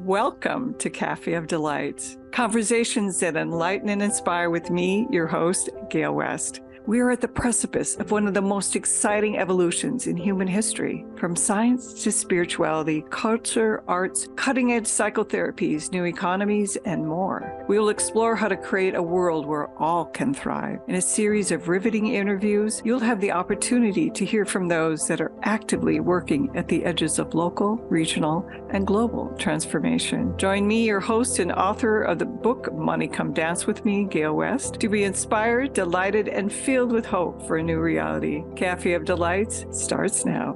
Welcome to Café of Delights, conversations that enlighten and inspire with me, your host, Gale West. We are at the precipice of one of the most exciting evolutions in human history, from science to spirituality, culture, arts, cutting-edge psychotherapies, new economies, and more. We will explore how to create a world where all can thrive. In a series of riveting interviews, you'll have the opportunity to hear from those that are actively working at the edges of local, regional, and global transformation. Join me, your host and author of the book, Money Come Dance With Me, Gale West, to be inspired, delighted, and filled with hope for a new reality. Café of Delights starts now.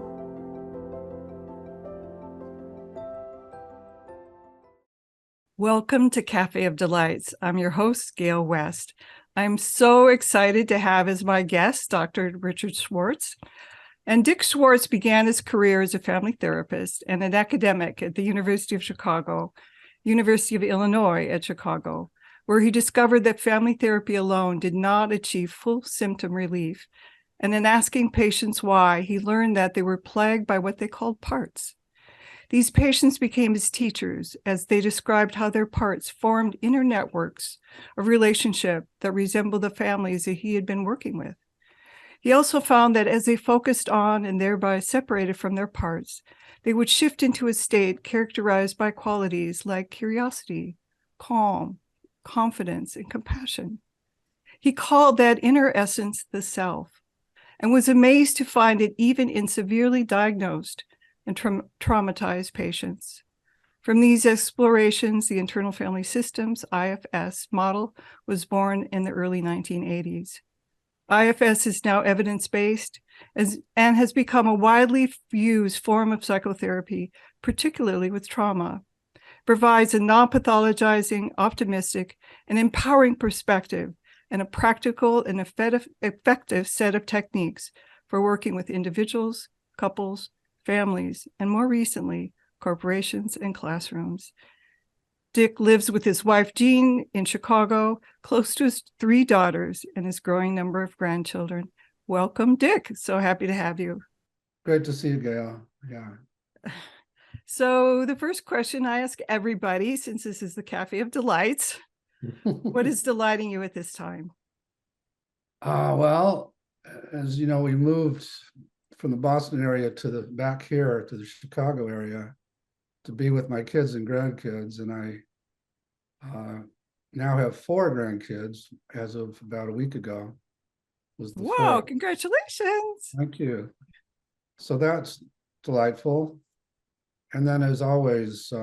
Welcome to Café of Delights. I'm your host, Gale West. I'm so excited to have as my guest Dr. Richard Schwartz. And Dick Schwartz began his career as a family therapist and an academic at the University of Chicago, University of Illinois at Chicago, where he discovered that family therapy alone did not achieve full symptom relief. And in asking patients why, he learned that they were plagued by what they called parts. These patients became his teachers as they described how their parts formed inner networks of relationship that resembled the families that he had been working with. He also found that as they focused on and thereby separated from their parts, they would shift into a state characterized by qualities like curiosity, calm, confidence, and compassion. He called that inner essence the self, and was amazed to find it even in severely diagnosed and traumatized patients. From these explorations, the Internal Family Systems, IFS, model was born in the early 1980s. IFS is now evidence-based and has become a widely used form of psychotherapy, particularly with trauma. Provides a non-pathologizing, optimistic, and empowering perspective and a practical and effective set of techniques for working with individuals, couples, families, and more recently, corporations and classrooms. Dick lives with his wife, Jean, in Chicago, close to his 3 daughters and his growing number of grandchildren. Welcome, Dick. So happy to have you. Great to see you, Gale. Yeah. So the first question I ask everybody, since this is the Café of Delights, what is delighting you at this time? Well, as you know, we moved from the Boston area to back here to the Chicago area to be with my kids and grandkids, and I now have 4 grandkids as of about a week ago. Was the Whoa, 4th. Congratulations. Thank you. So that's delightful. And then, as always,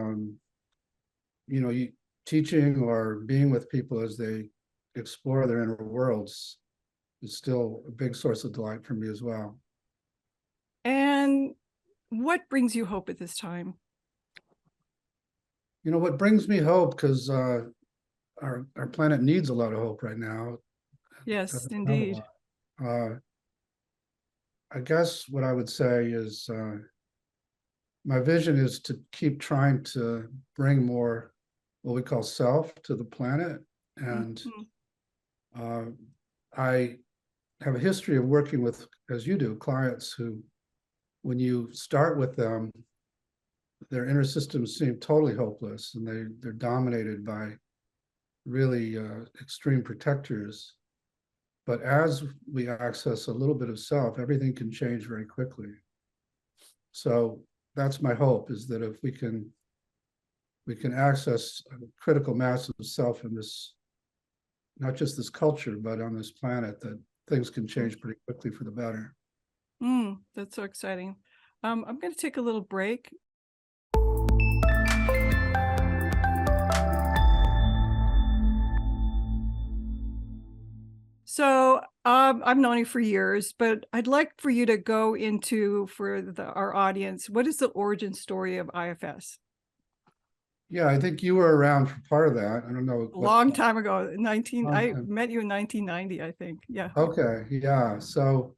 teaching or being with people as they explore their inner worlds is still a big source of delight for me as well. And what brings you hope at this time? You know, what brings me hope, because our planet needs a lot of hope right now. Yes, indeed. I guess what I would say is my vision is to keep trying to bring more what we call self to the planet. And I have a history of working with, as you do, clients who, when you start with them, their inner systems seem totally hopeless, and they're dominated by really extreme protectors. But as we access a little bit of self, everything can change very quickly. So that's my hope, is that if we can access a critical mass of self in this, not just this culture, but on this planet, that things can change pretty quickly for the better. That's so exciting. I'm going to take a little break. So I've known you for years, but I'd like for you to go into, for our audience, what is the origin story of IFS? Yeah, I think you were around for part of that. I don't know. A long time ago, I met you in 1990, I think. Yeah. Okay, yeah. So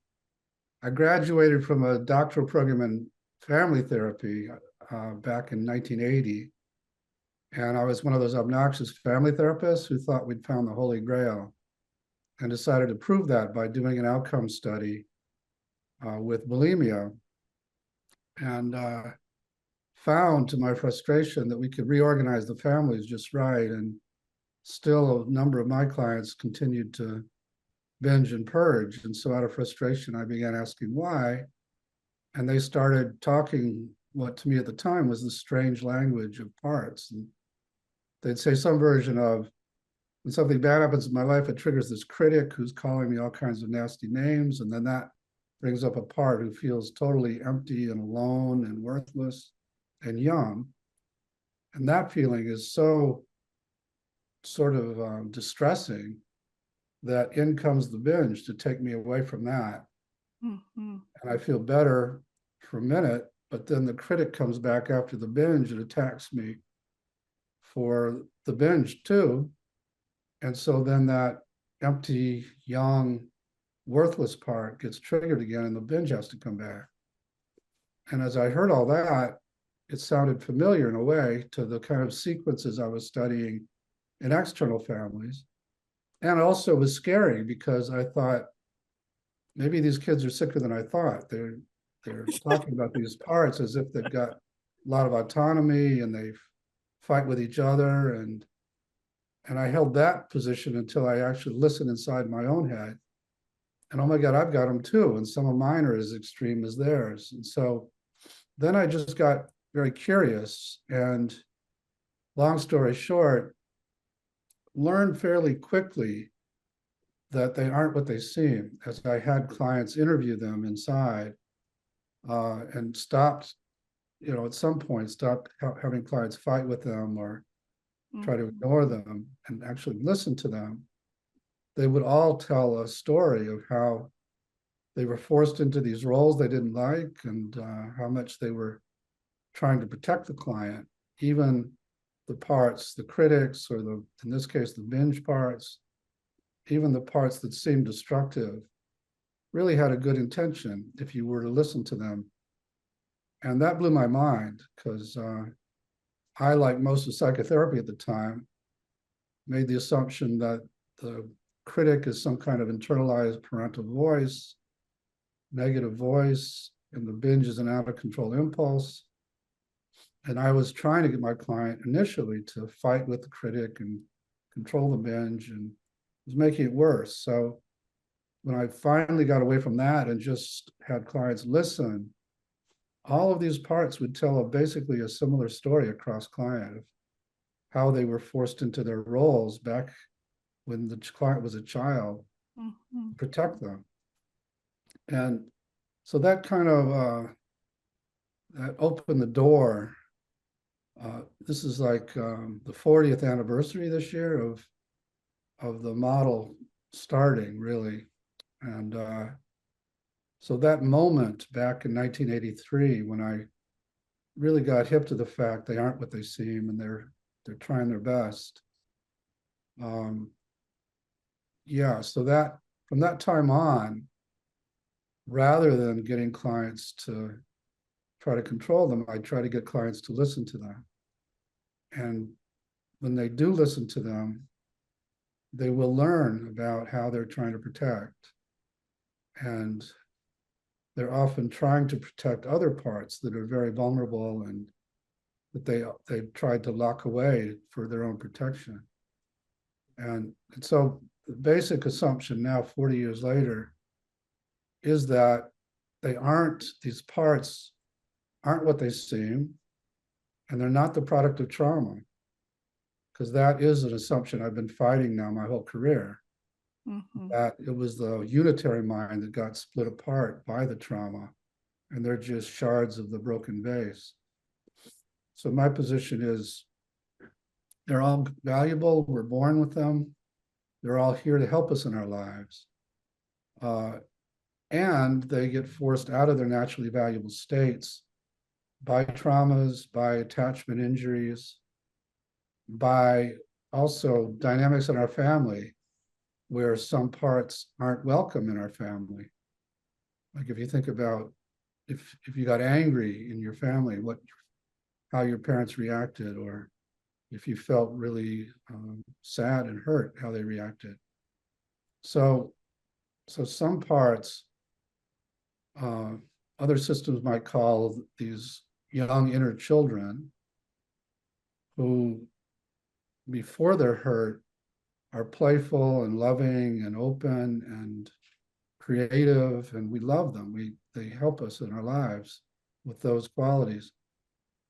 I graduated from a doctoral program in family therapy back in 1980. And I was one of those obnoxious family therapists who thought we'd found the Holy Grail, and decided to prove that by doing an outcome study with bulimia. And found, to my frustration, that we could reorganize the families just right, and still a number of my clients continued to binge and purge. And so out of frustration, I began asking why. And they started talking what to me at the time was the strange language of parts. And they'd say some version of, when something bad happens in my life, it triggers this critic who's calling me all kinds of nasty names. And then that brings up a part who feels totally empty and alone and worthless and young. And that feeling is so sort of distressing that in comes the binge to take me away from that. Mm-hmm. And I feel better for a minute, but then the critic comes back after the binge and attacks me for the binge too. And so then that empty, young, worthless part gets triggered again, and the binge has to come back. And as I heard all that, it sounded familiar in a way to the kind of sequences I was studying in external families. And also was scary because I thought, maybe these kids are sicker than I thought. They're talking about these parts as if they've got a lot of autonomy and they fight with each other. And I held that position until I actually listened inside my own head. And oh my God, I've got them too. And some of mine are as extreme as theirs. And so then I just got very curious, and long story short, learned fairly quickly that they aren't what they seem, as I had clients interview them inside, and stopped, at some point, stopped having clients fight with them or try to ignore them and actually listen to them. They would all tell a story of how they were forced into these roles they didn't like, and how much they were trying to protect the client, even the parts, the critics, or in this case, the binge parts, even the parts that seemed destructive, really had a good intention if you were to listen to them. And that blew my mind because I, like most of psychotherapy at the time, made the assumption that the critic is some kind of internalized parental voice, negative voice, and the binge is an out of control impulse. And I was trying to get my client initially to fight with the critic and control the binge, and was making it worse. So when I finally got away from that and just had clients listen, all of these parts would tell basically a similar story across client of how they were forced into their roles back when the client was a child, to protect them. And so that kind of that opened the door. This is like the 40th anniversary this year of the model starting, really. And so that moment back in 1983, when I really got hip to the fact they aren't what they seem, and they're trying their best. Yeah, so that from that time on, rather than getting clients to try to control them, I try to get clients to listen to them. And when they do listen to them, they will learn about how they're trying to protect. And they're often trying to protect other parts that are very vulnerable and that they've tried to lock away for their own protection. And so the basic assumption now, 40 years later, is that these parts aren't what they seem, and they're not the product of trauma, because that is an assumption I've been fighting now my whole career, that it was the unitary mind that got split apart by the trauma, and they're just shards of the broken vase. So my position is they're all valuable. We're born with them. They're all here to help us in our lives. And they get forced out of their naturally valuable states by traumas, by attachment injuries, by also dynamics in our family where some parts aren't welcome in our family. Like if you think about if you got angry in your family, how your parents reacted, or if you felt really sad and hurt, how they reacted. So some parts, other systems might call these young inner children who, before they're hurt, are playful and loving and open and creative, and we love them. They help us in our lives with those qualities.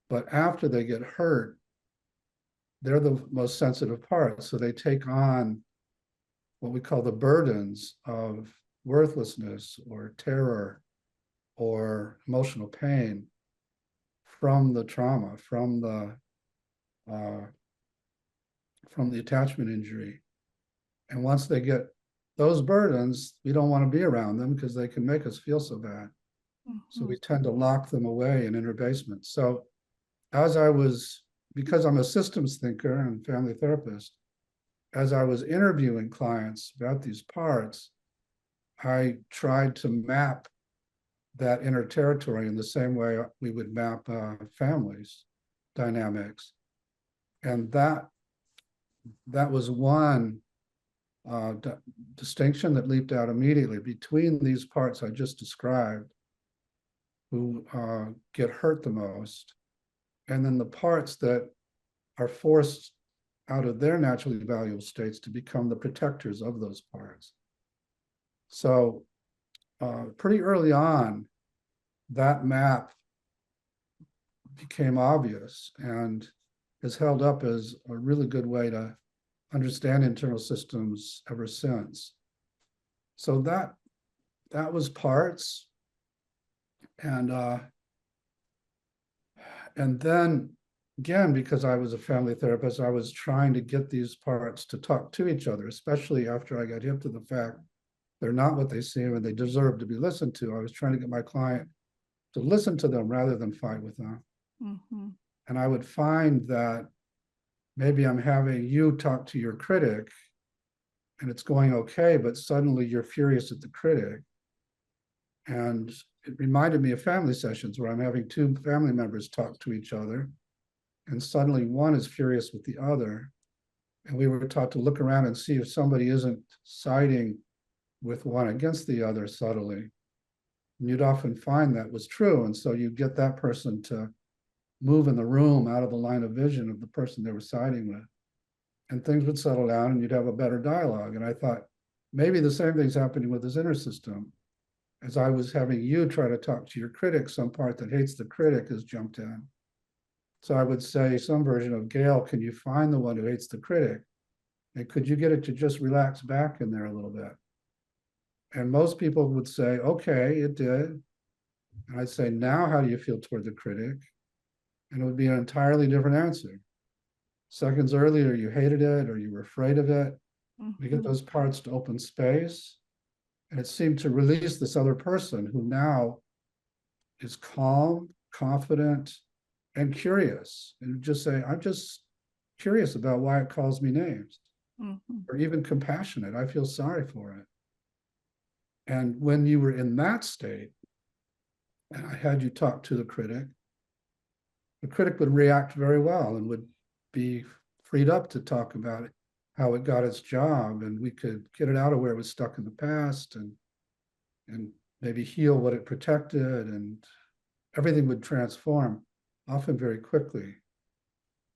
But after they get hurt, they're the most sensitive part. So they take on what we call the burdens of worthlessness or terror or emotional pain from the trauma, uh, from the attachment injury. And once they get those burdens, we don't want to be around them because they can make us feel so bad. So we tend to lock them away in inner basements. So because I'm a systems thinker and family therapist, as I was interviewing clients about these parts, I tried to map that inner territory in the same way we would map families dynamics. And that was one distinction that leaped out immediately between these parts I just described, who get hurt the most, and then the parts that are forced out of their naturally valuable states to become the protectors of those parts. So pretty early on, that map became obvious and has held up as a really good way to understand internal systems ever since. So that was parts. And then again, because I was a family therapist, I was trying to get these parts to talk to each other, especially after I got hip to the fact they're not what they seem and they deserve to be listened to. I was trying to get my client to listen to them rather than fight with them. Mm-hmm. And I would find that maybe I'm having you talk to your critic and it's going okay, but suddenly you're furious at the critic. And it reminded me of family sessions where I'm having two family members talk to each other, and suddenly one is furious with the other. And we were taught to look around and see if somebody isn't siding with one against the other subtly. And you'd often find that was true. And so you get that person to move in the room out of the line of vision of the person they were siding with. And things would settle down and you'd have a better dialogue. And I thought, maybe the same thing's happening with this inner system. As I was having you try to talk to your critic, some part that hates the critic has jumped in. So I would say some version of, Gale, can you find the one who hates the critic? And could you get it to just relax back in there a little bit? And most people would say, okay, it did. And I'd say, now how do you feel toward the critic? And it would be an entirely different answer. Seconds earlier, you hated it or you were afraid of it. We get those parts to open space. And it seemed to release this other person who now is calm, confident, and curious. And just say, I'm just curious about why it calls me names. Or even compassionate. I feel sorry for it. And when you were in that state, and I had you talk to the critic would react very well and would be freed up to talk about it, how it got its job, and we could get it out of where it was stuck in the past and maybe heal what it protected, and everything would transform, often very quickly.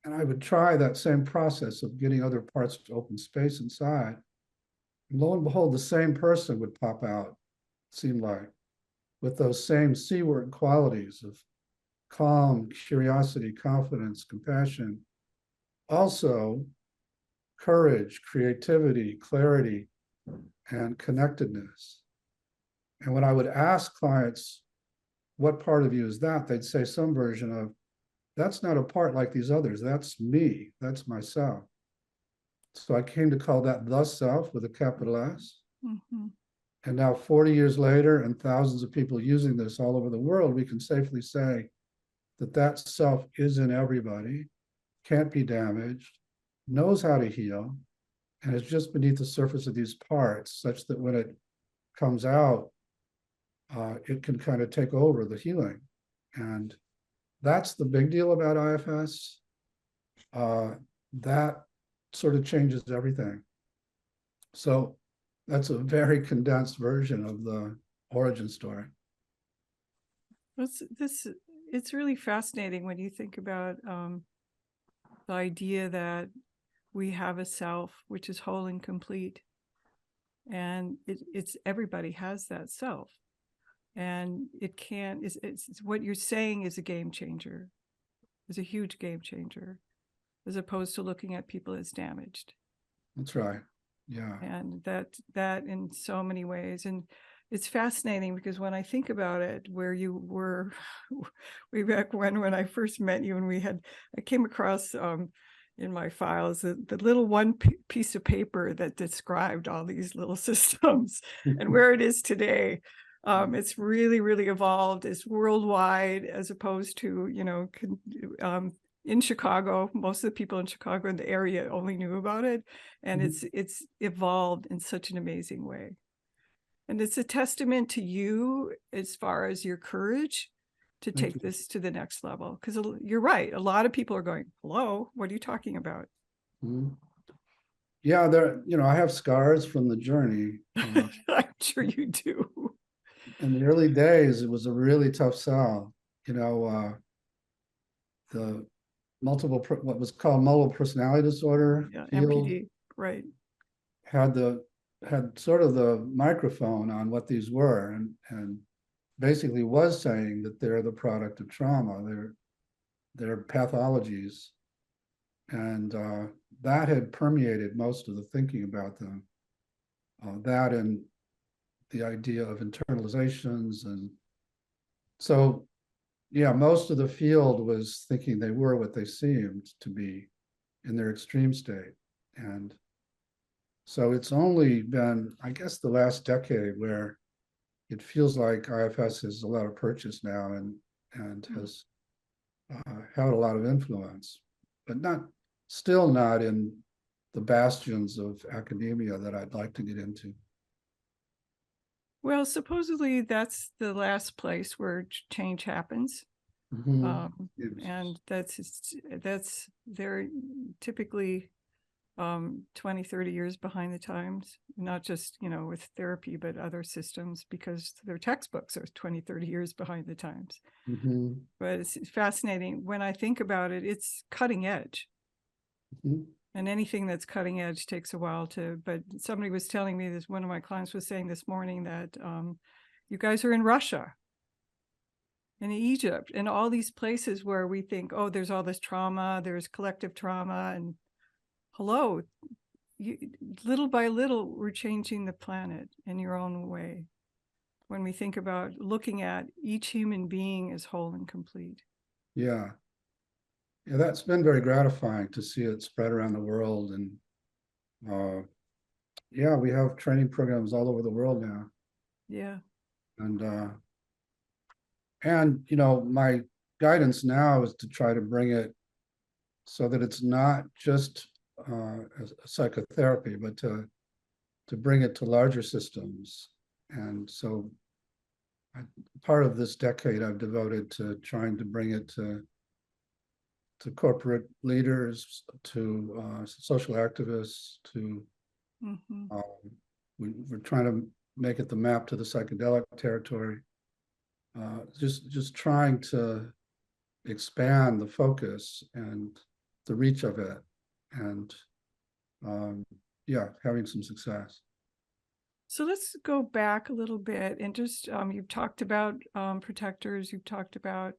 And I would try that same process of getting other parts to open space inside. And lo and behold, the same person would pop out, it seemed like, with those same C-word qualities of calm, curiosity, confidence, compassion. Also, courage, creativity, clarity, and connectedness. And when I would ask clients, what part of you is that? They'd say some version of, that's not a part like these others. That's me. That's myself. So I came to call that the self with a capital S. Mm-hmm. And now 40 years later and thousands of people using this all over the world, we can safely say that self is in everybody, can't be damaged, knows how to heal, and is just beneath the surface of these parts, such that when it comes out, it can kind of take over the healing. And that's the big deal about IFS. That sort of changes everything. So that's a very condensed version of the origin story. This it's really fascinating when you think about the idea that we have a self which is whole and complete, and it's everybody has that self, and it can't. It's what you're saying is a game changer, is a huge game changer, as opposed to looking at people as damaged. That's right. Yeah. And that in so many ways. And it's fascinating because when I think about it, where you were way back when I first met you, and I came across in my files the little one piece of paper that described all these little systems and where it is today. It's really, really evolved. It's worldwide, as opposed to, in Chicago, most of the people in Chicago in the area only knew about it. And it's evolved in such an amazing way. And it's a testament to you as far as your courage to take this to the next level. Because you're right. A lot of people are going, hello, what are you talking about? Yeah, I have scars from the journey. I'm sure you do. In the early days, it was a really tough sell. The what was called multiple personality disorder field, MPD, right? had sort of the microphone on what these were, and basically was saying that they're the product of trauma. They're pathologies, and that had permeated most of the thinking about them. That and the idea of internalizations, and so yeah, most of the field was thinking they were what they seemed to be in their extreme state. And so it's only been, I guess, the last decade where it feels like IFS has a lot of purchase now, and has had a lot of influence, but still not in the bastions of academia that I'd like to get into. Well, supposedly that's the last place where change happens. And they're typically 20, 30 years behind the times, not just, with therapy, but other systems, because their textbooks are 20, 30 years behind the times. But it's fascinating. When I think about it, it's cutting edge. And anything that's cutting edge takes a while but somebody was telling me this, one of my clients was saying this morning that you guys are in Russia and Egypt and all these places where we think, oh, there's all this trauma, there's collective trauma, and hello, little by little, we're changing the planet in your own way. When we think about looking at each human being as whole and complete. Yeah, that's been very gratifying to see it spread around the world. And yeah, we have training programs all over the world now. Yeah. And my guidance now is to try to bring it so that it's not just a psychotherapy, but to bring it to larger systems. And so part of this decade I've devoted to trying to bring it to corporate leaders, to social activists, to we're trying to make it the map to the psychedelic territory. Just trying to expand the focus and the reach of it, and yeah, having some success. So let's go back a little bit and just you've talked about protectors, you've talked about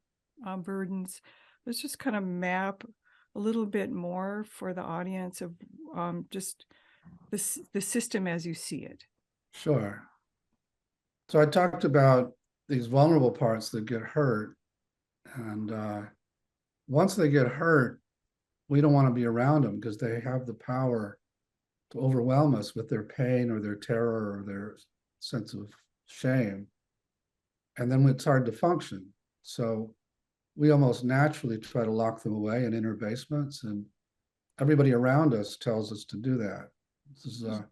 burdens. Let's just kind of map a little bit more for the audience of just the system as you see it. Sure. So I talked about these vulnerable parts that get hurt, and once they get hurt, we don't want to be around them because they have the power to overwhelm us with their pain or their terror or their sense of shame. And then it's hard to function. So we almost naturally try to lock them away in inner basements, and everybody around us tells us to do that. This is a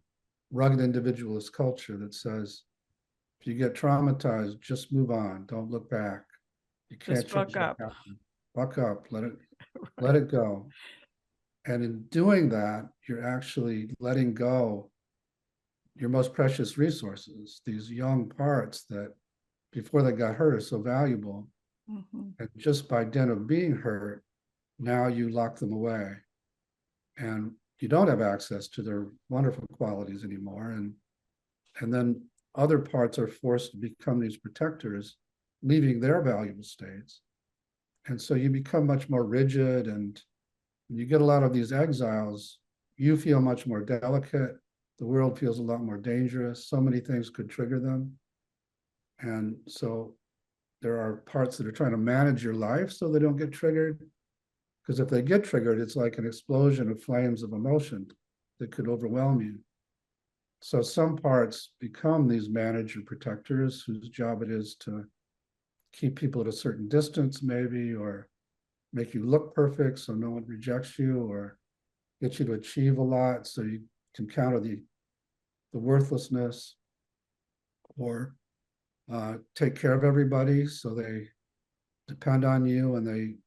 rugged individualist culture that says, if you get traumatized, just move on. Don't look back. You can't change what happened. Buck up. Let it go. And in doing that, you're actually letting go your most precious resources, these young parts that before they got hurt are so valuable. And just by dint of being hurt, now you lock them away. And you don't have access to their wonderful qualities anymore. And then other parts are forced to become these protectors, leaving their valuable states. And so you become much more rigid, and you get a lot of these exiles, you feel much more delicate. The world feels a lot more dangerous. So many things could trigger them. And so there are parts that are trying to manage your life so they don't get triggered. Because if they get triggered, it's like an explosion of flames of emotion that could overwhelm you. So some parts become these manager protectors whose job it is to keep people at a certain distance, maybe, or make you look perfect so no one rejects you, or get you to achieve a lot so you can counter the worthlessness, or take care of everybody so they depend on you, and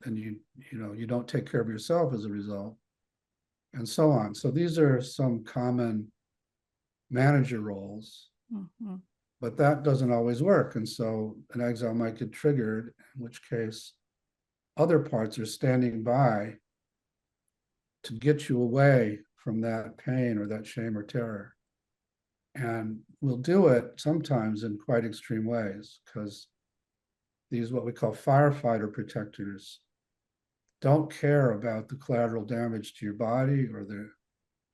you don't take care of yourself as a result, and so on. So these are some common manager roles, but that doesn't always work. And so an exile might get triggered, in which case other parts are standing by to get you away from that pain or that shame or terror. And we'll do it sometimes in quite extreme ways, because these what we call firefighter protectors don't care about the collateral damage to your body or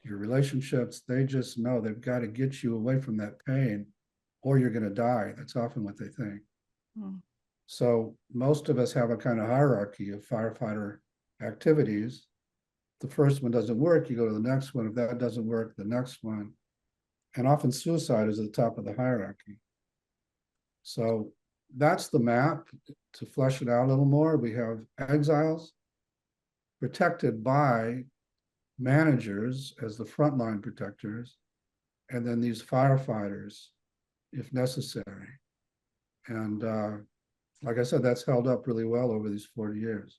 your relationships. They just know they've got to get you away from that pain or you're going to die. That's often what they think. So most of us have a kind of hierarchy of firefighter activities. The first one doesn't work, you go to the next one. If that doesn't work, the next one. And often suicide is at the top of the hierarchy. So that's the map. To flesh it out a little more, we have exiles protected by managers as the frontline protectors, and then these firefighters if necessary. And like I said, that's held up really well over these 40 years.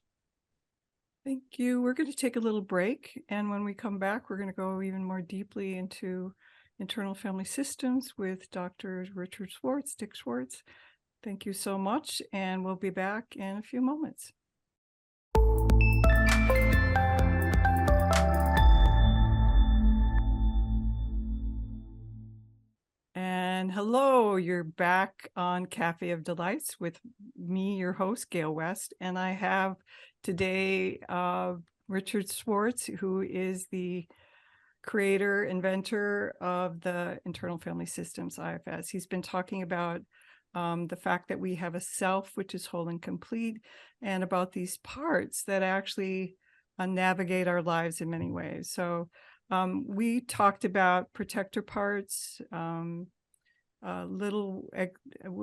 Thank you. We're going to take a little break. And when we come back, we're going to go even more deeply into internal family systems with Dr. Richard Schwartz, Dick Schwartz. Thank you so much. And we'll be back in a few moments. And hello, you're back on Café of Delights with me, your host, Gale West. And I have today Richard Schwartz, who is the creator, inventor of the Internal Family Systems, IFS. He's been talking about the fact that we have a self, which is whole and complete, and about these parts that actually navigate our lives in many ways. So we talked about protector parts, little,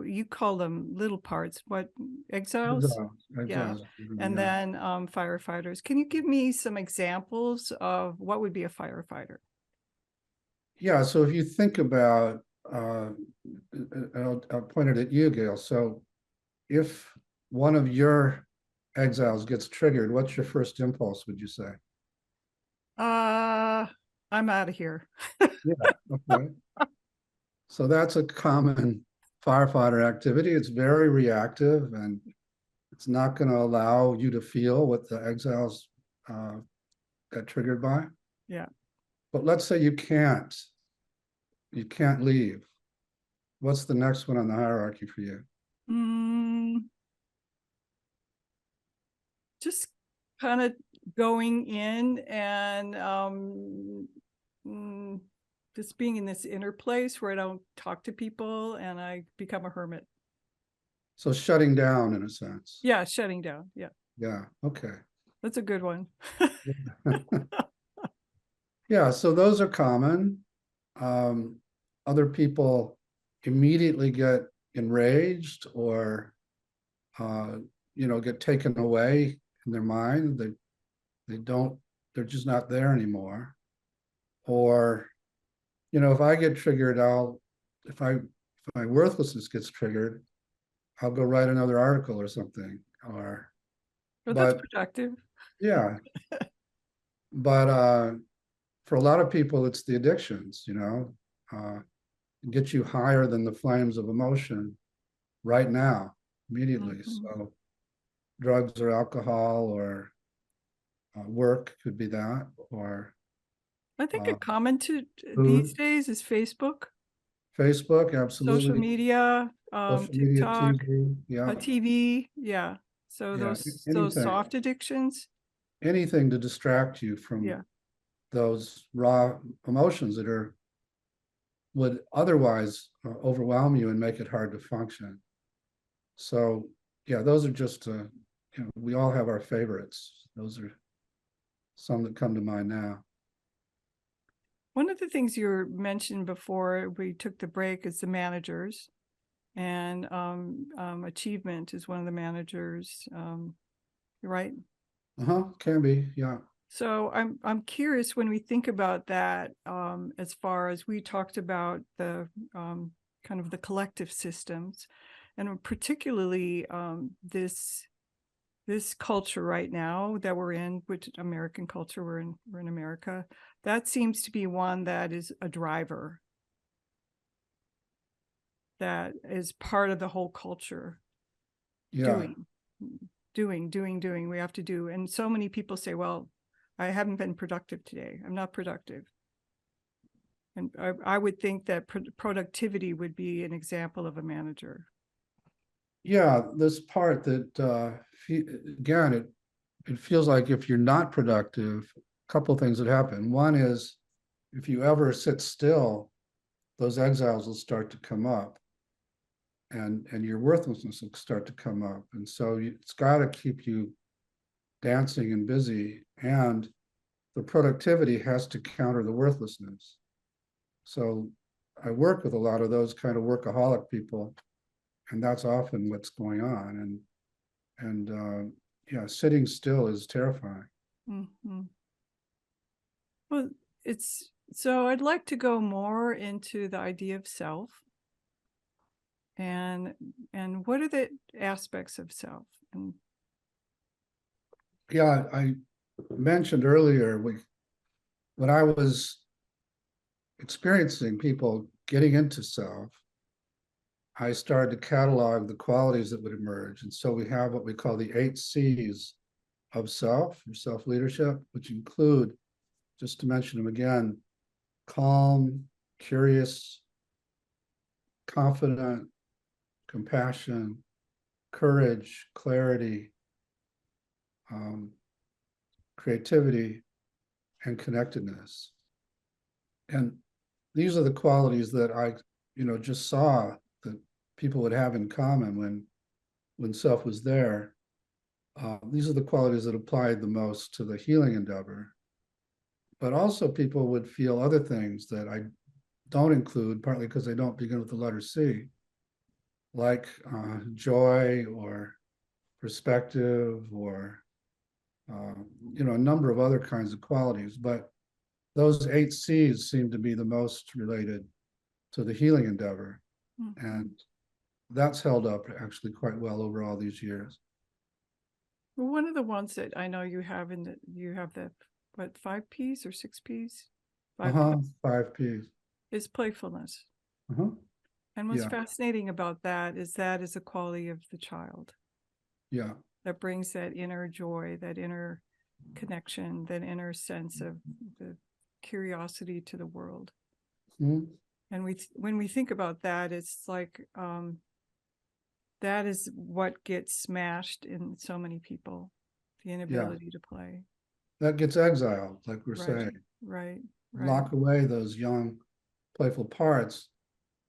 you call them little parts, what, exiles? Exiles. And then firefighters. Can you give me some examples of what would be a firefighter? Yeah, so if you think about, I'll point it at you, Gale. So if one of your exiles gets triggered, what's your first impulse, would you say? I'm out of here. Yeah, okay. So that's a common firefighter activity. It's very reactive, and it's not going to allow you to feel what the exiles got triggered by. Yeah. But let's say you can't leave. What's the next one on the hierarchy for you? Just kind of going in and just being in this inner place where I don't talk to people and I become a hermit. So shutting down, in a sense. Yeah, shutting down. Yeah. Yeah, okay. That's a good one. Yeah, so those are common. Other people immediately get enraged or get taken away in their mind. They're just not there anymore. Or, if I get triggered, if my worthlessness gets triggered, I'll go write another article or something. That's productive. Yeah. But for a lot of people, it's the addictions, get you higher than the flames of emotion right now. immediately. Mhm. So drugs or alcohol or work could be that, or I think a uh, common to these food, days is Facebook, Facebook, social absolutely, media, social media, TikTok, TV, yeah, TV. Yeah. So yeah, those anything, soft addictions. anything to distract you from Yeah. those raw emotions that would otherwise overwhelm you and make it hard to function. So yeah, those are just we all have our favorites. Those are some that come to mind now. One of the things you mentioned before we took the break is the managers, and achievement is one of the managers. Right. Can be, yeah. So I'm curious when we think about that, as far as we talked about the kind of the collective systems, and particularly this culture right now that we're in, which American culture, we're in America, that seems to be one that is a driver, that is part of the whole culture. Yeah, Doing. We have to do. And so many people say, well, I haven't been productive today. I'm not productive. And I would think that productivity would be an example of a manager. yeah. This part that again, it feels like if you're not productive, a couple of things that happen. One is if you ever sit still, those exiles will start to come up, and your worthlessness will start to come up, and so it's got to keep you dancing and busy, and the productivity has to counter the worthlessness. So I work with a lot of those kind of workaholic people, and that's often what's going on. And yeah, sitting still is terrifying. Mm-hmm. Well, it's so I'd like to go more into the idea of self, and what are the aspects of self. And Yeah, I mentioned earlier when I was experiencing people getting into self, I started to catalog the qualities that would emerge. And so we have what we call the 8 C's of self, or self leadership, which include, just to mention them again, calm, curious, confident, compassion, courage, clarity, um, creativity, and connectedness. And these are the qualities that I, just saw that people would have in common when self was there. These are the qualities that applied the most to the healing endeavor. But also, people would feel other things that I don't include, partly because they don't begin with the letter C, like joy or perspective or a number of other kinds of qualities. But those 8 C's seem to be the most related to the healing endeavor. mm-hmm. And that's held up actually quite well over all these years. Well, one of the ones that I know you have you have the what, 5 P's or 6 P's? 5 P's 5 P's. is playfulness. Uh-huh. And what's Yeah. fascinating about that is a quality of the child Yeah. that brings that inner joy, that inner connection, that inner sense of the curiosity to the world. Mm-hmm. And when we think about that, it's like that is what gets smashed in so many people, the inability to play. That gets exiled, like we're Right, saying. right. Lock away those young, playful parts.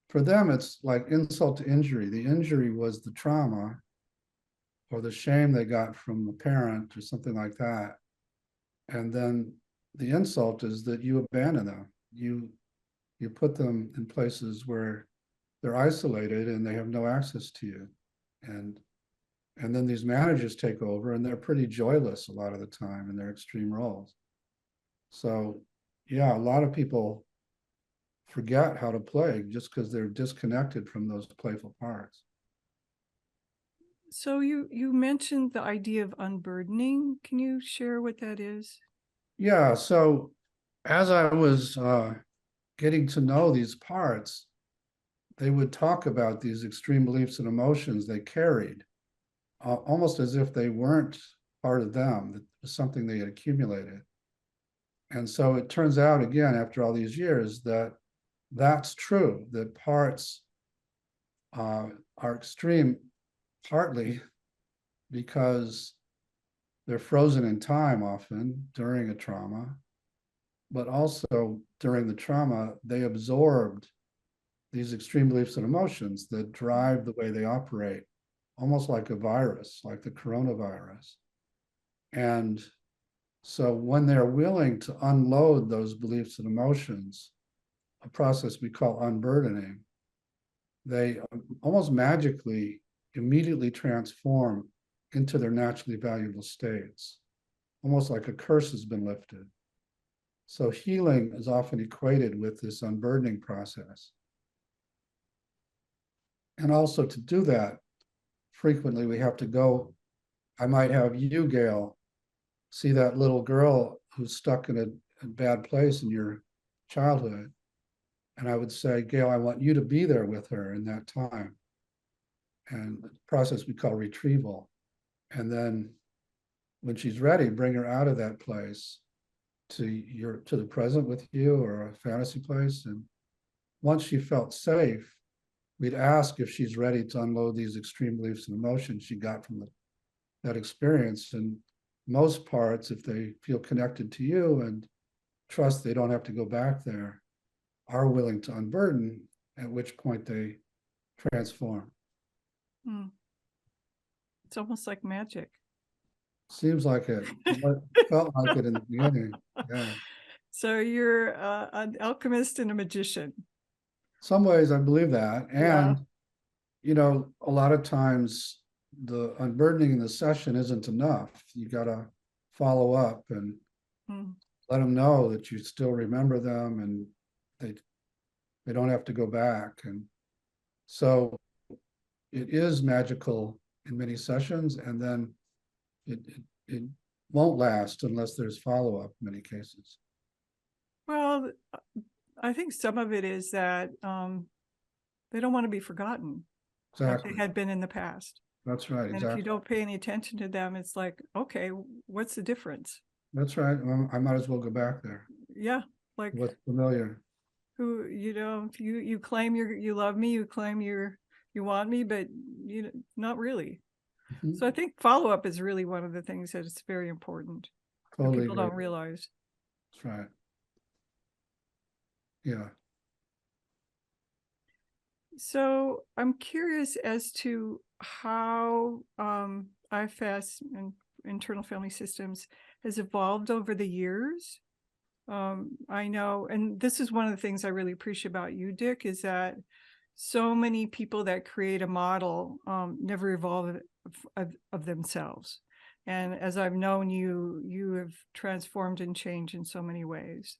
For them, it's like insult to injury. The injury was the trauma or the shame they got from the parent or something like that. And then the insult is that you abandon them. You put them in places where they're isolated and they have no access to you. And and then these managers take over and they're pretty joyless a lot of the time in their extreme roles. So yeah, a lot of people forget how to play just because they're disconnected from those playful parts. So you mentioned the idea of unburdening. Can you share what that is? Yeah, so as I was getting to know these parts, they would talk about these extreme beliefs and emotions they carried. almost as if they weren't part of them, that was something they had accumulated. And so it turns out, again, after all these years, that that's true, that parts are extreme partly because they're frozen in time often during a trauma, but also during the trauma, they absorbed these extreme beliefs and emotions that drive the way they operate, almost like a virus, like the coronavirus. And so when they're willing to unload those beliefs and emotions, a process we call unburdening, they almost magically immediately transform into their naturally valuable states, almost like a curse has been lifted. So healing is often equated with this unburdening process. And also to do that, frequently we have to go, I might have you, Gale, see that little girl who's stuck in a bad place in your childhood. And I would say, Gale, I want you to be there with her in that time. And the process we call retrieval. And then when she's ready, bring her out of that place to the present with you, or a fantasy place. And once she felt safe, we'd ask if she's ready to unload these extreme beliefs and emotions she got from that experience. And most parts, if they feel connected to you and trust they don't have to go back there, are willing to unburden, at which point they transform. It's almost like magic. Seems like it. Felt like it in the beginning. Yeah. So you're an alchemist and a magician. Some ways I believe that. Yeah. And, you know, a lot of times the unburdening in the session isn't enough. You got to follow up and let them know that you still remember them, and they don't have to go back. And so it is magical in many sessions, and then it won't last unless there's follow-up in many cases. Well, I think some of it is that they don't want to be forgotten. Exactly. Like they had been in the past. That's right. And if you don't pay any attention to them, it's like, okay, what's the difference? That's right. I might as well go back there. Yeah. Like what's familiar. Who, you claim you love me, you claim you want me, but not really. Mm-hmm. So I think follow-up is really one of the things that is very important. Totally that people don't realize. That's right. Yeah. So I'm curious as to how IFS and internal family systems has evolved over the years. I know, and this is one of the things I really appreciate about you, Dick, is that so many people that create a model never evolve of themselves. And as I've known you, you have transformed and changed in so many ways.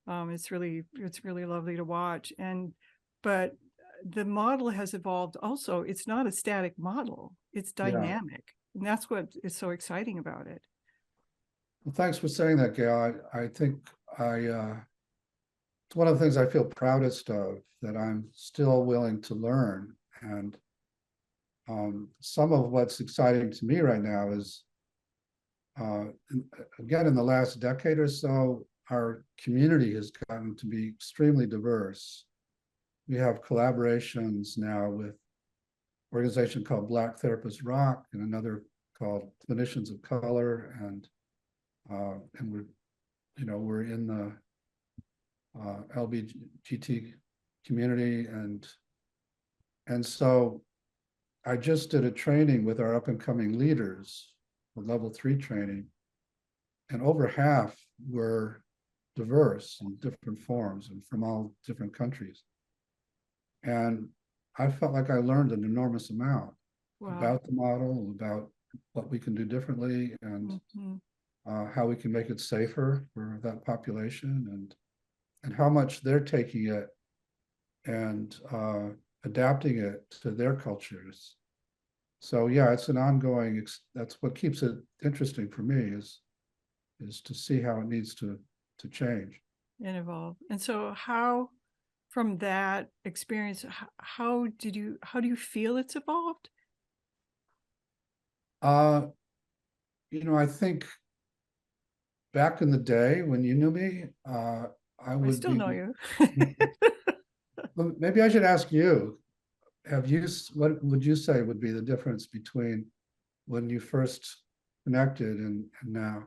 It's really lovely to watch. But the model has evolved also. It's not a static model. It's dynamic. Yeah. And that's what is so exciting about it. Well, thanks for saying that, Gale. I think it's one of the things I feel proudest of, that I'm still willing to learn. And some of what's exciting to me right now is, again, in the last decade or so, our community has gotten to be extremely diverse. We have collaborations now with an organization called Black Therapists Rock and another called Clinicians of Color, and we're in the LGBT community, and so I just did a training with our up and coming leaders, a level 3 training, and over half were diverse in different forms and from all different countries. And I felt like I learned an enormous amount about the model, about what we can do differently, and how we can make it safer for that population, and how much they're taking it and adapting it to their cultures. So yeah, it's an ongoing, that's what keeps it interesting for me, is to see how it needs to change and evolve. And so how, from that experience, how do you feel it's evolved? Uh, I think back in the day when you knew me, I I would still be, know you. well, maybe I should ask you, what would you say would be the difference between when you first connected and now?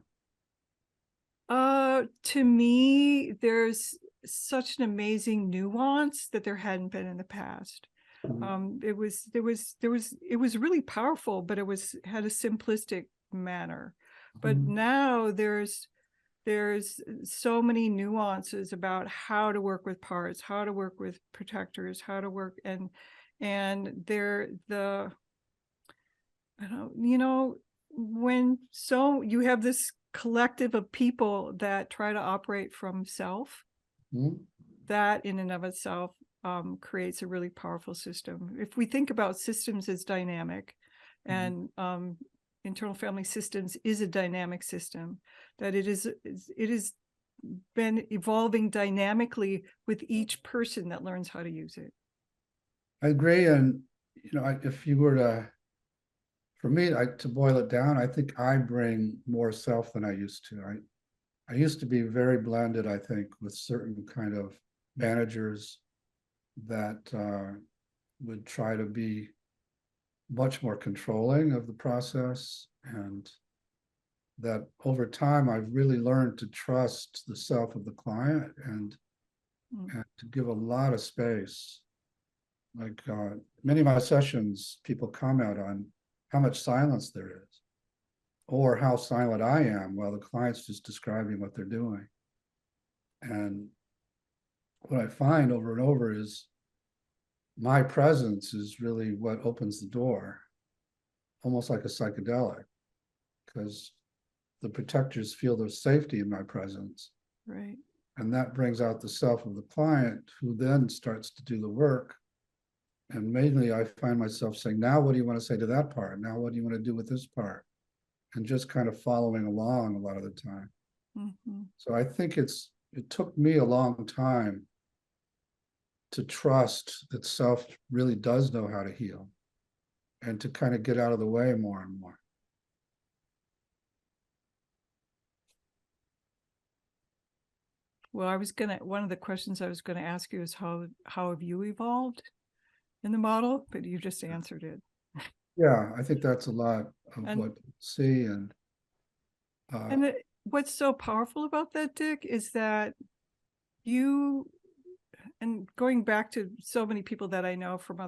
To me, there's such an amazing nuance that there hadn't been in the past. It was really powerful, but had a simplistic manner. But now there's so many nuances about how to work with parts, how to work with protectors, how to work, and I don't, when you have this collective of people that try to operate from self, that in and of itself creates a really powerful system. If we think about systems as dynamic, and internal family systems is a dynamic system, that it is been evolving dynamically with each person that learns how to use it. I agree. And, if you were for me, to boil it down, I think I bring more self than I used to. I used to be very blended, I think, with certain kind of managers that would try to be much more controlling of the process. And that over time, I've really learned to trust the self of the client and to give a lot of space. Like many of my sessions, people comment on how much silence there is, or how silent I am while the client's just describing what they're doing. And what I find over and over is my presence is really what opens the door, almost like a psychedelic, because the protectors feel there's safety in my presence. Right. And that brings out the self of the client, who then starts to do the work. And mainly I find myself saying, now what do you want to say to that part? Now what do you want to do with this part? And just kind of following along a lot of the time. So I think it took me a long time to trust that self really does know how to heal, and to kind of get out of the way more and more. Well, one of the questions I was gonna ask you is how have you evolved in the model, but you just answered it. Yeah, I think that's a lot of And what you see. And what's so powerful about that, Dick, is that and going back to so many people that I know from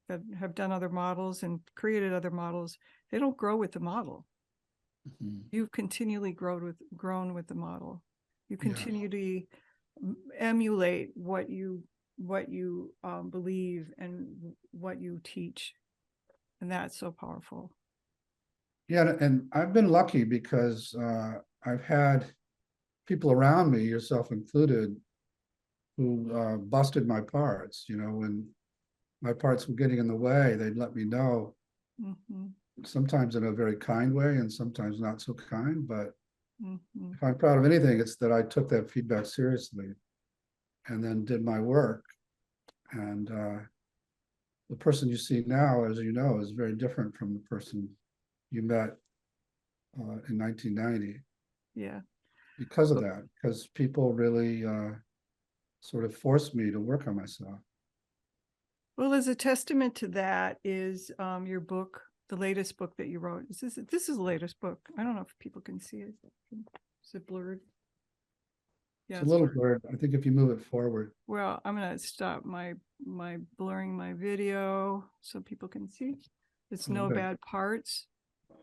that have done other models and created other models, they don't grow with the model. You've continually grown with the model. You continue to emulate what you believe and what you teach, and that's so powerful. Yeah, and I've been lucky because I've had people around me, yourself included, who busted my parts. When my parts were getting in the way, they'd let me know. Sometimes in a very kind way, and sometimes not so kind. But if I'm proud of anything, it's that I took that feedback seriously, and then did my work. And the person you see now, as you know, is very different from the person you met in 1990. Yeah. Because of that, because people really sort of forced me to work on myself. Well, as a testament to that is your book, the latest book that you wrote. This is the latest book. I don't know if people can see it. Is it blurred? Yeah, it's a little blurred. I think if you move it forward. Well, I'm gonna stop my blurring my video so people can see. It's no bad parts.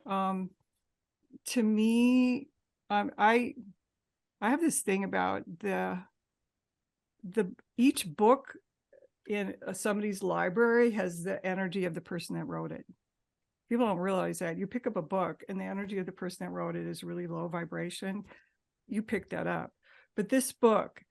To me, I have this thing about each book in somebody's library has the energy of the person that wrote it. People don't realize that. You pick up a book and the energy of the person that wrote it is really low vibration. You pick that up. But this book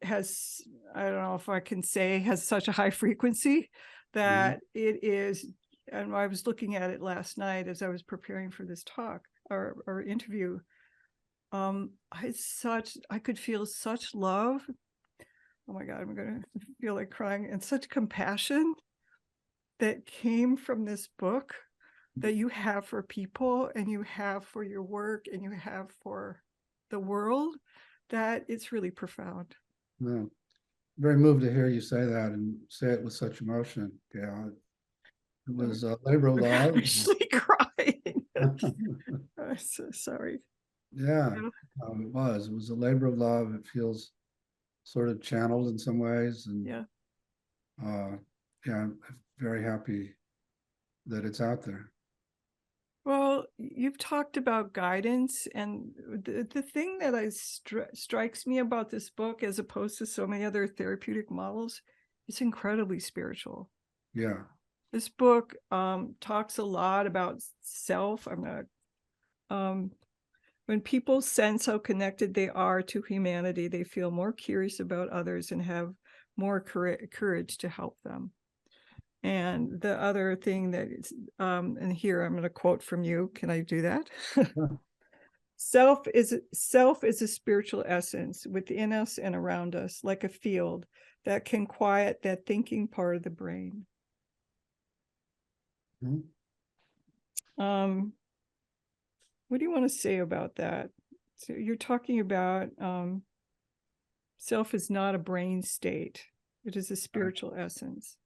has, I don't know if I can say, has such a high frequency that it is, and I was looking at it last night as I was preparing for this talk or interview. I could feel such love. Oh my God, I'm gonna feel like crying, and such compassion that came from this book. that you have for people and you have for your work and you have for the world, that it's really profound. No, very moved to hear you say that and say it with such emotion. Yeah, it was a labor of I'm love. actually crying. I'm so sorry. Yeah, Yeah. it was. It was a labor of love. It feels sort of channeled in some ways, and Yeah. yeah, I'm very happy that it's out there. Well, you've talked about guidance, and the thing that strikes me about this book, as opposed to so many other therapeutic models, it's incredibly spiritual. Yeah. This book talks a lot about self. When people sense how connected they are to humanity, they feel more curious about others and have more courage to help them. And the other thing that is, and here I'm going to quote from you. Can I do that? Self is a spiritual essence within us and around us, like a field that can quiet that thinking part of the brain. Mhm. What do you want to say about that? So you're talking about self is not a brain state. It is a spiritual essence.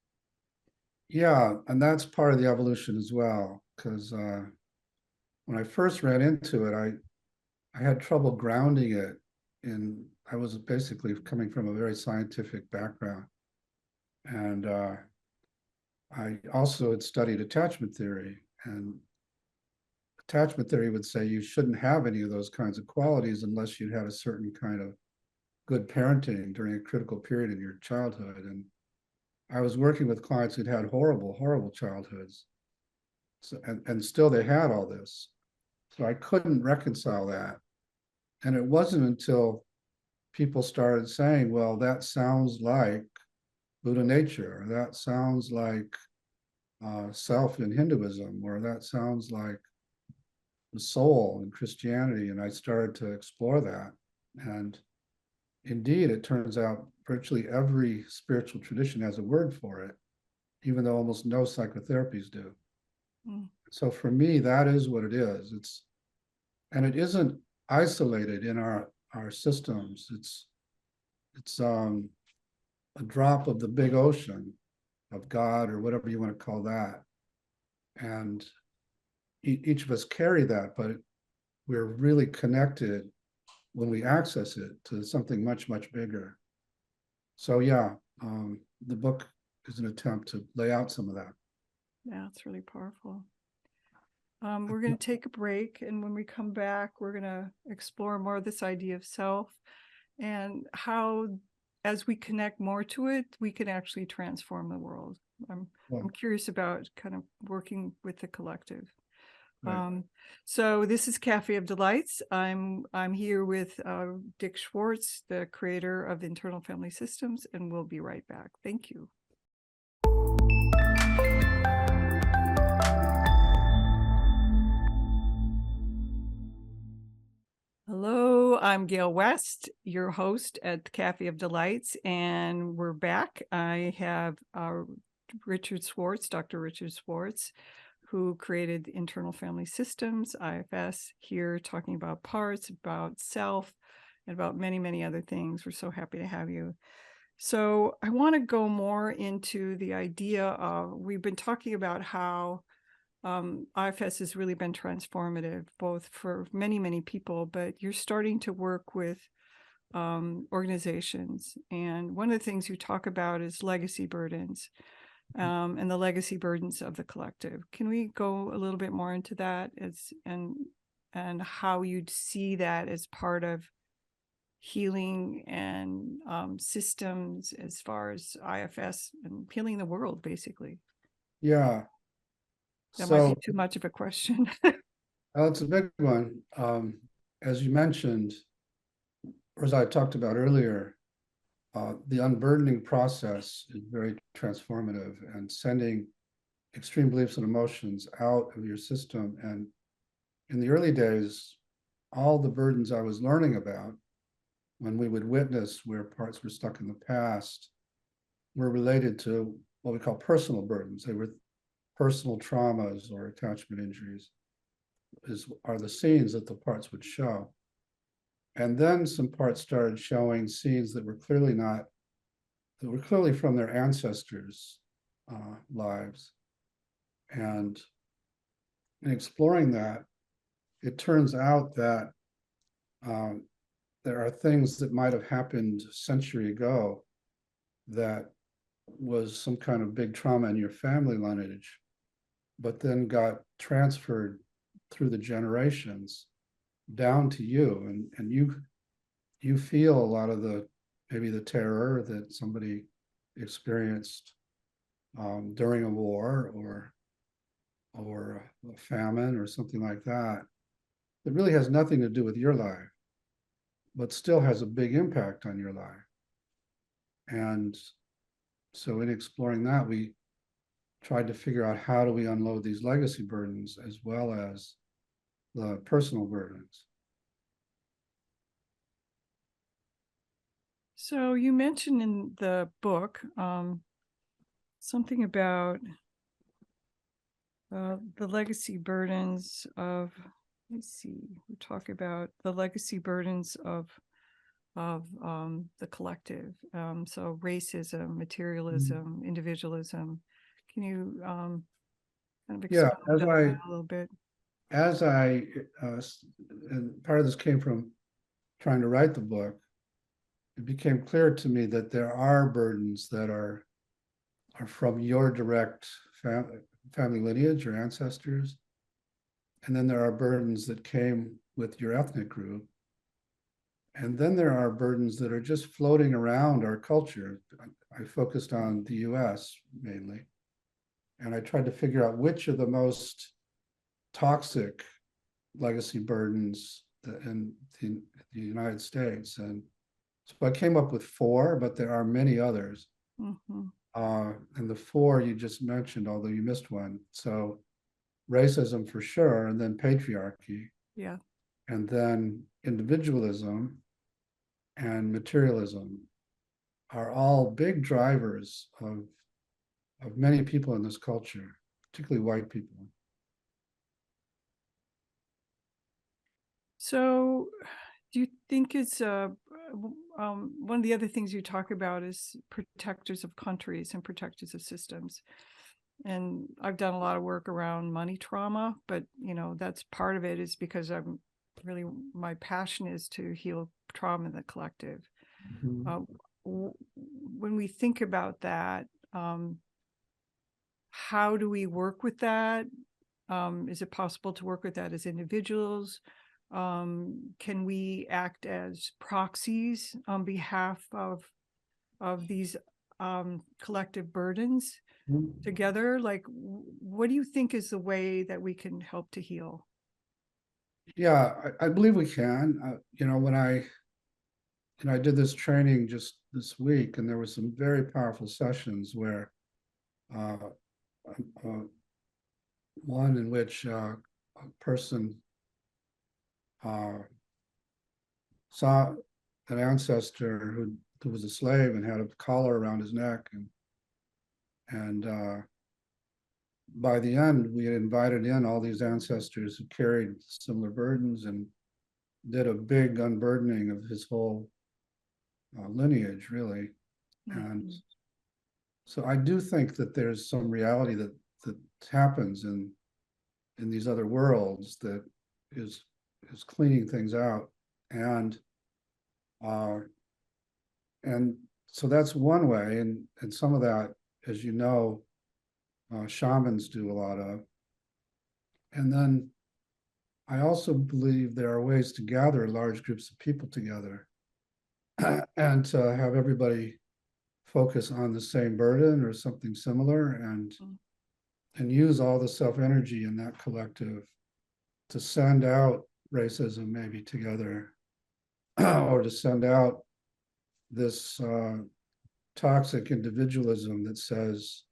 Yeah, and that's part of the evolution as well. Because when I first ran into it, I had trouble grounding it in. I was basically coming from a very scientific background, and I also had studied attachment theory. And attachment theory would say you shouldn't have any of those kinds of qualities unless you had a certain kind of good parenting during a critical period in your childhood. And I was working with clients who'd had horrible, horrible childhoods. So, and still they had all this. So I couldn't reconcile that. And it wasn't until people started saying, well, that sounds like Buddha nature, or that sounds like self in Hinduism, or that sounds like the soul in Christianity. And I started to explore that. And indeed, it turns out virtually every spiritual tradition has a word for it, even though almost no psychotherapies do. Mm. So for me, that is what it is. And it isn't isolated in our systems. It's a drop of the big ocean of God or whatever you want to call that. And each of us carry that, but we're really connected when we access it to something much, much bigger. So yeah, the book is an attempt to lay out some of that. Yeah, it's really powerful. We're going to take a break, and when we come back, we're going to explore more of this idea of self and how, as we connect more to it, we can actually transform the world. I'm curious about kind of working with the collective. Right. So this is Café of Delights. I'm here with Dick Schwartz, the creator of Internal Family Systems, and we'll be right back. Thank you. Hello, I'm Gale West, your host at the Café of Delights, and we're back. I have Richard Schwartz, Dr. Richard Schwartz, who created Internal Family Systems, IFS, here talking about parts, about self, and about many, many other things. We're so happy to have you. So I want to go more into the idea of, we've been talking about how IFS has really been transformative, both for many, many people, but you're starting to work with organizations. And one of the things you talk about is legacy burdens and the legacy burdens of the collective. Can we go a little bit more into that and how you'd see that as part of healing and systems as far as IFS and healing the world, basically? Yeah. That might be So too much of a question. it's a big one. As you mentioned, or as I talked about earlier, the unburdening process is very transformative and sending extreme beliefs and emotions out of your system. And in the early days, all the burdens I was learning about when we would witness where parts were stuck in the past were related to what we call personal burdens. They were personal traumas or attachment injuries are the scenes that the parts would show. And then some parts started showing scenes that were clearly from their ancestors' lives. And in exploring that, it turns out that there are things that might have happened a century ago that was some kind of big trauma in your family lineage, but then got transferred through the generations down to you, and you feel a lot of maybe the terror that somebody experienced during a war or a famine or something like that. It really has nothing to do with your life, but still has a big impact on your life. And so in exploring that, we tried to figure out how do we unload these legacy burdens as well as the personal burdens. So you mentioned in the book something about the legacy burdens of, let's see, we talk about the legacy burdens of the collective. So racism, materialism, individualism. Can you kind of expound on that a little bit? And part of this came from trying to write the book, it became clear to me that there are burdens that are from your direct family lineage or ancestors. And then there are burdens that came with your ethnic group. And then there are burdens that are just floating around our culture. I focused on the US mainly. And I tried to figure out which are the most toxic legacy burdens in the United States. And so I came up with 4, but there are many others. Mm-hmm. And the 4 you just mentioned, although you missed one. So racism for sure, and then patriarchy. Yeah. And then individualism and materialism are all big drivers of many people in this culture, particularly white people. So do you think it's one of the other things you talk about is protectors of countries and protectors of systems? And I've done a lot of work around money trauma, but that's part of it is because my passion is to heal trauma in the collective. Mm-hmm. When we think about that, how do we work with that? Is it possible to work with that as individuals? Can we act as proxies on behalf of these collective burdens together? Like, what do you think is the way that we can help to heal? Yeah, I believe we can. When I did this training just this week, and there were some very powerful sessions where one in which a person saw an ancestor who was a slave and had a collar around his neck, and by the end we had invited in all these ancestors who carried similar burdens and did a big unburdening of his whole lineage, really. Mm-hmm. And so I do think that there's some reality that happens in these other worlds that is cleaning things out, and so that's one way, and some of that, as you know, shamans do a lot of. And then I also believe there are ways to gather large groups of people together and to have everybody focus on the same burden or something similar, and use all the self-energy in that collective to send out racism maybe together, or to send out this toxic individualism that says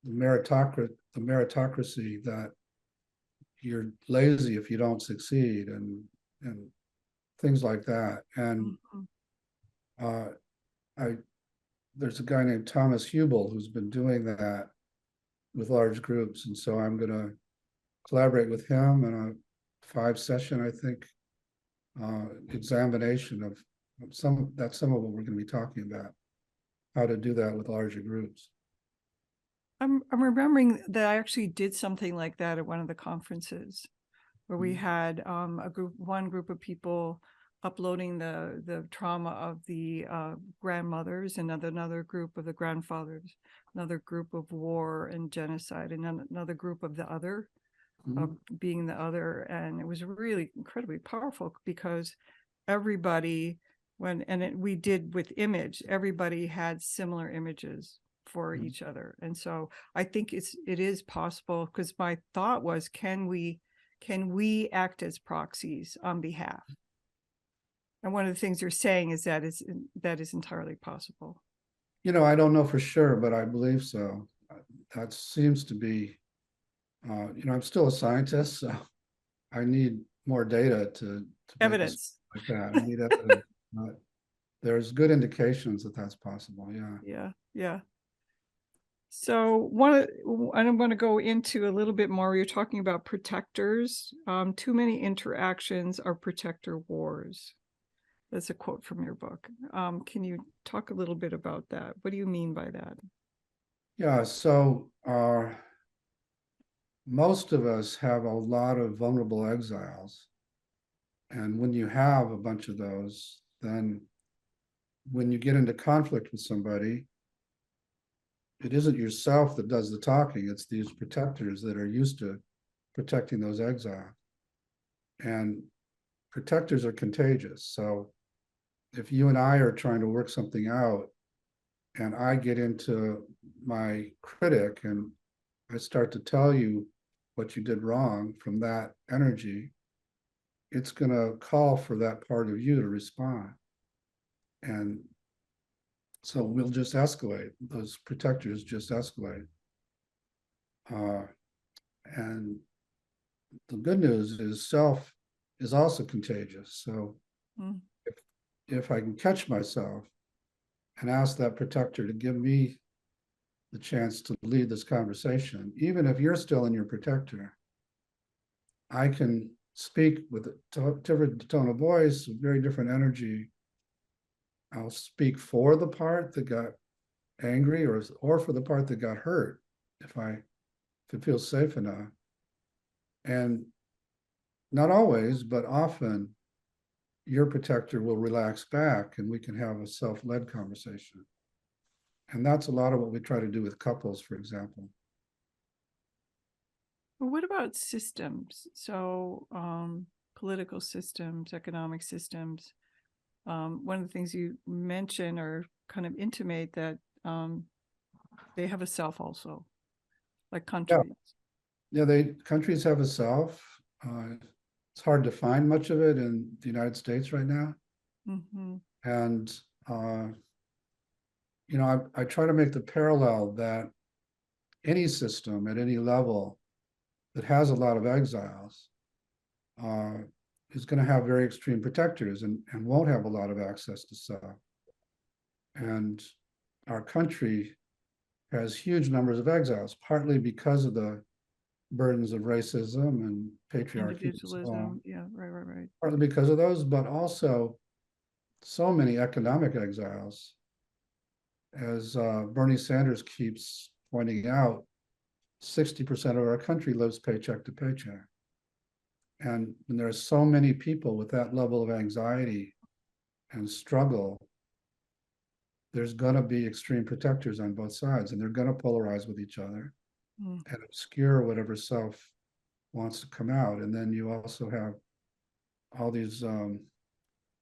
the meritocracy that you're lazy if you don't succeed, and things like that. And there's a guy named Thomas Hubel who's been doing that with large groups. And so I'm going to collaborate with him in a 5-session, I think, examination of some of what we're going to be talking about, how to do that with larger groups. I'm remembering that I actually did something like that at one of the conferences where we had one group of people uploading the trauma of the grandmothers, and another group of the grandfathers, another group of war and genocide, and another group of the other, being the other. And it was really incredibly powerful because everybody, we did with image, everybody had similar images for each other. And so I think it is possible, because my thought was, can we act as proxies on behalf? And one of the things you're saying is that is entirely possible. I don't know for sure, but I believe so. That seems to be, I'm still a scientist, so I need more data to Evidence. like that. I need evidence. There's good indications that that's possible. Yeah. So I'm going to go into a little bit more. You're talking about protectors. Too many interactions are protector wars. That's a quote from your book. Can you talk a little bit about that? What do you mean by that? Yeah, so most of us have a lot of vulnerable exiles. And when you have a bunch of those, then when you get into conflict with somebody, it isn't yourself that does the talking, it's these protectors that are used to protecting those exiles. And protectors are contagious. So if you and I are trying to work something out, and I get into my critic and I start to tell you what you did wrong from that energy, it's going to call for that part of you to respond. And so we'll just escalate. Those protectors just escalate. And the good news is self is also contagious. So if I can catch myself and ask that protector to give me the chance to lead this conversation, even if you're still in your protector, I can speak with a different tone of voice, a very different energy. I'll speak for the part that got angry, or for the part that got hurt, if it feels safe enough. And not always, but often, your protector will relax back and we can have a self-led conversation. And that's a lot of what we try to do with couples, for example. Well, what about systems? So political systems, economic systems. One of the things you mention or kind of intimate that they have a self also, like countries. Yeah, countries have a self. It's hard to find much of it in the United States right now. And I try to make the parallel that any system at any level that has a lot of exiles is going to have very extreme protectors and won't have a lot of access to self. And our country has huge numbers of exiles, partly because of the burdens of racism and patriarchy. Individualism, yeah, right. Partly because of those, but also so many economic exiles. As Bernie Sanders keeps pointing out, 60% of our country lives paycheck to paycheck. And when there are so many people with that level of anxiety and struggle, there's going to be extreme protectors on both sides, and they're going to polarize with each other and obscure whatever self wants to come out. And then you also have all these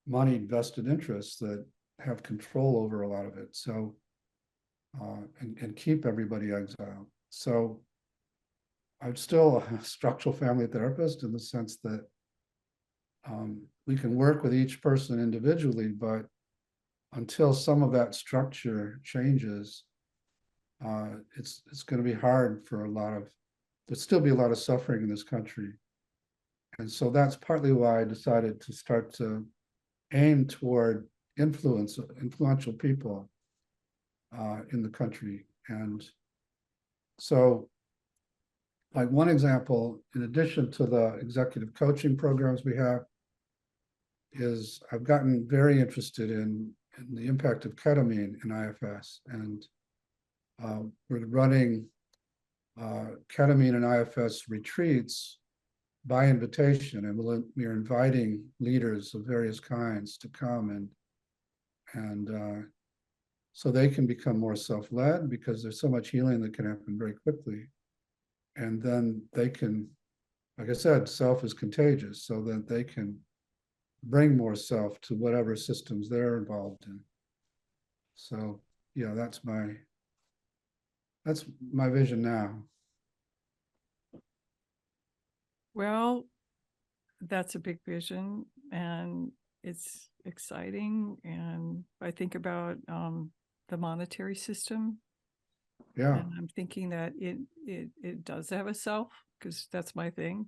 moneyed vested interests that have control over a lot of it. So, and keep everybody exiled. So I'm still a structural family therapist in the sense that we can work with each person individually, but until some of that structure changes, it's going to be hard for there'll still be a lot of suffering in this country. And so that's partly why I decided to start to aim toward influential people in the country. And so like one example, in addition to the executive coaching programs we have, is I've gotten very interested in the impact of ketamine in IFS. And we're running ketamine and IFS retreats by invitation, and we're inviting leaders of various kinds to come and so they can become more self-led, because there's so much healing that can happen very quickly. And then they can, like I said, self is contagious, so that they can bring more self to whatever systems they're involved in. So yeah, that's my vision now. Well, that's a big vision, and it's exciting. And I think about the monetary system. Yeah. And I'm thinking that it does have a self, because that's my thing.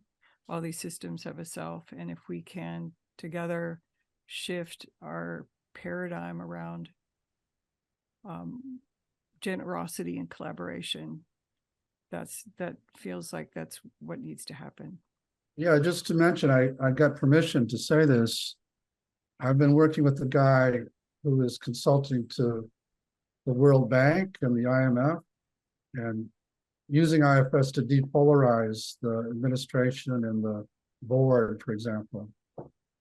All these systems have a self. And if we can together shift our paradigm around generosity and collaboration, that feels like that's what needs to happen. Yeah, just to mention, I got permission to say this. I've been working with a guy who is consulting to the World Bank and the IMF, and using IFS to depolarize the administration and the board, for example.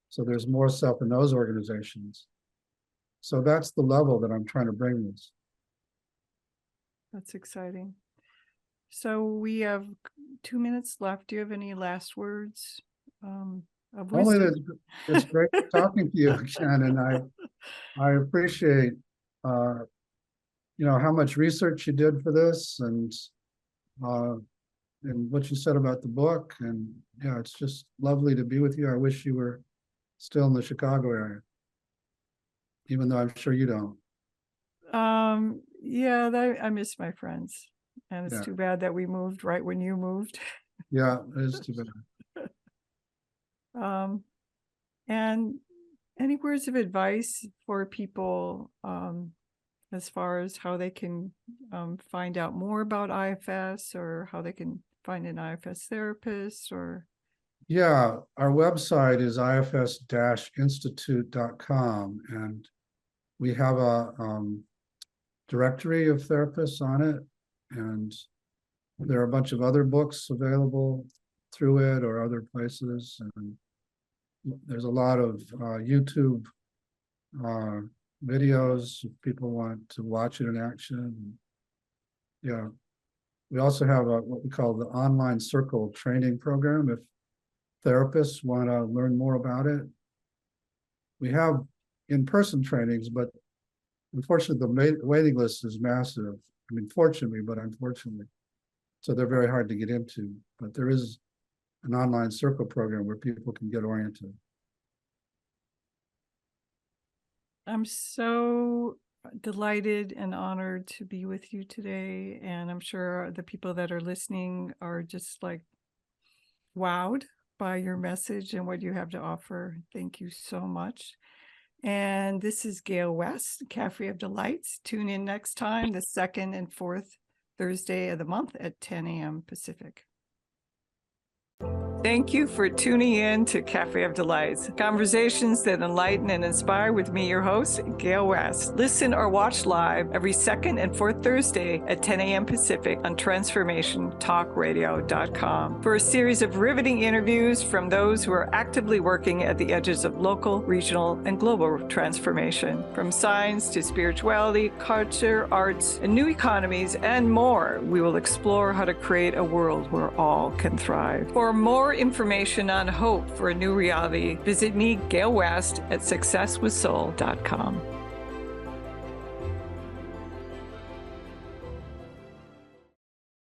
So there's more self in those organizations. So that's the level that I'm trying to bring this. That's exciting. So we have 2 minutes left. Do you have any last words of wisdom? Only that it's great talking to you again, and I appreciate how much research you did for this, and what you said about the book. And yeah, it's just lovely to be with you. I wish you were still in the Chicago area, even though I'm sure you don't. Yeah, I miss my friends, and it's too bad that we moved right when you moved. Yeah, it is too bad. And any words of advice for people as far as how they can find out more about IFS, or how they can find an IFS therapist? Or yeah, our website is ifs-institute.com, and we have a directory of therapists on it, and there are a bunch of other books available through it or other places, and there's a lot of YouTube videos if people want to watch it in action. Yeah, we also have what we call the online circle training program if therapists want to learn more about it. We have in-person trainings, but unfortunately the waiting list is massive. I mean, fortunately, but unfortunately. So they're very hard to get into, but there is an online circle program where people can get oriented. I'm so delighted and honored to be with you today. And I'm sure the people that are listening are just like wowed by your message and what you have to offer. Thank you so much. And this is Gale West, Café of Delights. Tune in next time, the second and fourth Thursday of the month at 10 a.m. Pacific. Thank you for tuning in to Café of Delights, conversations that enlighten and inspire with me, your host, Gale West. Listen or watch live every second and fourth Thursday at 10 a.m. Pacific on transformationtalkradio.com for a series of riveting interviews from those who are actively working at the edges of local, regional, and global transformation. From science to spirituality, culture, arts, and new economies, and more, we will explore how to create a world where all can thrive. For more information on hope for a new reality, visit me, Gale West, at successwithsoul.com.